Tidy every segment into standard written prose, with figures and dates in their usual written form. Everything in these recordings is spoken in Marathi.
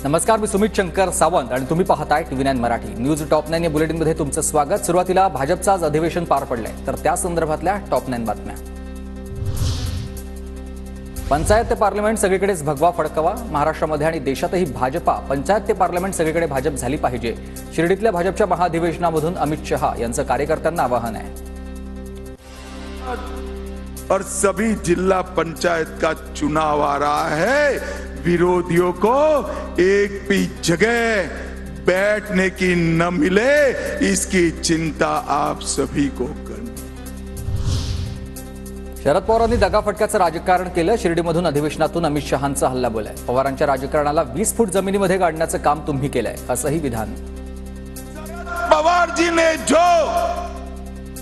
नमस्कार, मी सुमित शंकर सावंत आणि तुम्ही पाहताय TV9 मराठी न्यूज टॉप 9 या बुलेटिनमध्ये तुमचं स्वागत। सुरुवातीला भाजपचं आज अधिवेशन पार पडलंय, तर त्या संदर्भातल्या टॉप 9 बातम्या। पंचायत ते पार्लमेंट सगळीकडेच भगवा फडकवा। महाराष्ट्रामध्ये आणि देशातही भाजपा पंचायत ते पार्लमेंट सगळीकडे भाजप झाली पाहिजे। शिर्डीतल्या भाजपच्या महाधिवेशनामधून अमित शहा यांचं कार्यकर्त्यांना आवाहन आहे। और सभी जिला पंचायत का चुनाव आ रहा है। विरोधियों को एक भी जगह बैठने की न मिले, इसकी चिंता आप सभी को करनी। शरद पवारांनी दगाफटक्याचं राजकारण केलं। शिर्डीमधून अधिवेशनातून अमित शहांचा हल्लाबोल आहे। पवारांच्या राजकारणाला 20 फूट जमिनीमध्ये गाडण्याचं काम तुम्ही केलंय, असंही विधान। पवार जी ने जो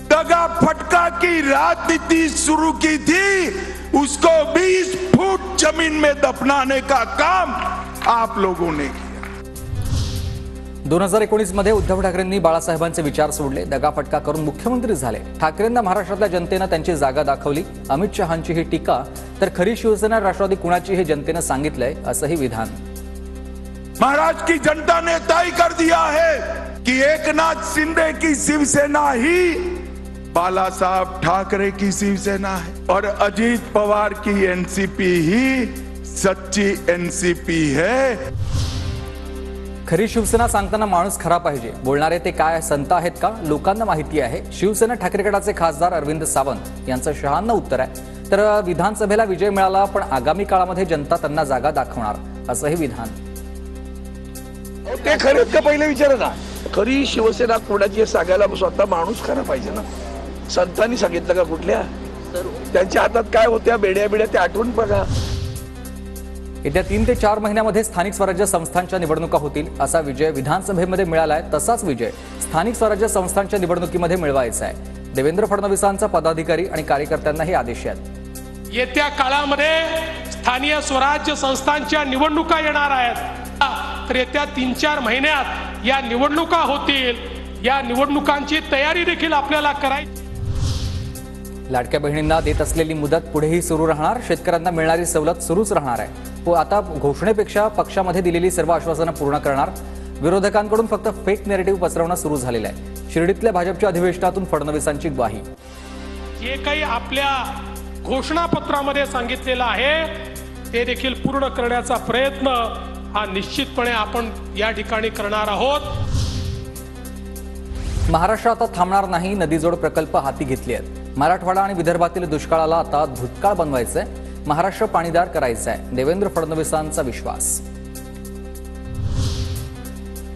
दगा फटका की राजनीति शुरू की थी, उसको 20 फुट जमीन में दफनाने का काम आप लोगों ने किया। 2019 मध्ये उद्धव ठाकरेंनी बाळासाहेबांचे विचार सोडले, दगाफटका करून मुख्यमंत्री झाले। ठाकरेंना महाराष्ट्रातल्या जनतेनं त्यांची जागा दाखवली। अमित शहांची ही टीका, तर खरी शिवसेना राष्ट्रवादी कुणाची हे जनतेनं सांगितलंय, असंही विधान। महाराष्ट्र की जनता ने तय कर दिया है कि एकनाथ शिंदे की शिवसेना ही बाला साहब ठाकरे की शिवसेना है और अजीत पवार की एनसीपी ही सच्ची एनसीपी है। खरी शिवसेना सांगताना माणूस खरा पाहिजे। बोलणारे ते काय संत आहेत का? लोकांना माहिती आहे। शिवसेना ठाकरे गटाचे खासदार अरविंद सावंत यांचं शहांना उत्तर आहे। तर विधानसभेला विजय मिळाला, पण आगामी काळामध्ये जनता त्यांना जागा दाखवणार, असंही विधान। ते खरेच का पहिले विचारा ना, खरी शिवसेना कोणाची सांगायला स्वतः माणूस खरा पाहिजे ना। संतांनी सांगितलं का कुठल्या? त्यांच्या हातात काय होत्या बेड्या ते आठवून बघा। येत्या 3 ते 4 महिन्यामध्ये स्थानिक स्वराज्य संस्थांच्या निवडणुका होतील, असा विजय विधानसभेमध्ये मिळालाय। तसाच विजय स्थानिक स्वराज्य संस्थांच्या निवडणुकीमध्ये मिळवायचा आहे। देवेंद्र फडणवीसांचा पदाधिकारी आणि कार्यकर्त्यांनाही आदेश आहेत। येत्या काळामध्ये स्थानिक स्वराज्य संस्थांच्या निवडणुका येणार आहेत, तर येत्या 3-4 महिन्यात या निवडणुका होतील। या निवडणुकांची तयारी देखील आपल्याला करायची। लाडक्या बहिणींना देत असलेली मुदत पुढेही सुरू राहणार। शेतकऱ्यांना मिळणारी सवलत सुरूच राहणार आहे। आता घोषणेपेक्षा पक्षामध्ये दिलेली सर्व आश्वासनं पूर्ण करणार। विरोधकांकडून फक्त फेक नॅरेटिव्ह पसरवणं सुरू झालेलं आहे। शिर्डीतल्या भाजपच्या अधिवेशनातून फडणवीसांची ग्वाही। जे काही आपल्या घोषणापत्रामध्ये सांगितलेलं आहे ते देखील पूर्ण करण्याचा प्रयत्न हा निश्चितपणे आपण या ठिकाणी करणार आहोत। महाराष्ट्र आता थांबणार नाही। नदीजोड प्रकल्प हाती घेतले आहेत। मराठवाडा आणि विदर्भातील दुष्काळाला आता भूतकाळ बनवायचंय। महाराष्ट्र पाणीदार करायचं आहे, देवेंद्र फडणवीसांचा विश्वास।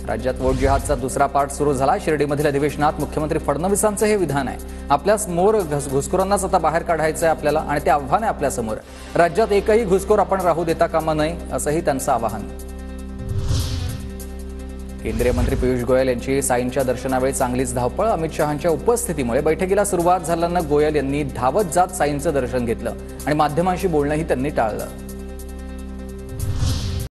राज्यात वोट जिहादचा दुसरा पार्ट सुरू झाला। शिर्डीमधील अधिवेशनात मुख्यमंत्री फडणवीसांचं हे विधान आहे। आपल्या समोर घुसखोरांनाच आता बाहेर काढायचं आहे आपल्याला, आणि ते आव्हान आहे आपल्या समोर। राज्यात एकही घुसखोर आपण राहू देता कामा नये, असंही त्यांचं आवाहन। केंद्रीय मंत्री पियुष गोयल यांची साईंच्या दर्शनावेळी चांगलीच धावपळ। अमित शहांच्या उपस्थितीमुळे बैठकीला सुरुवात झाल्यानं गोयल यांनी धावत जात साईंचं दर्शन घेतलं आणि माध्यमांशी बोलणंही त्यांनी टाळलं।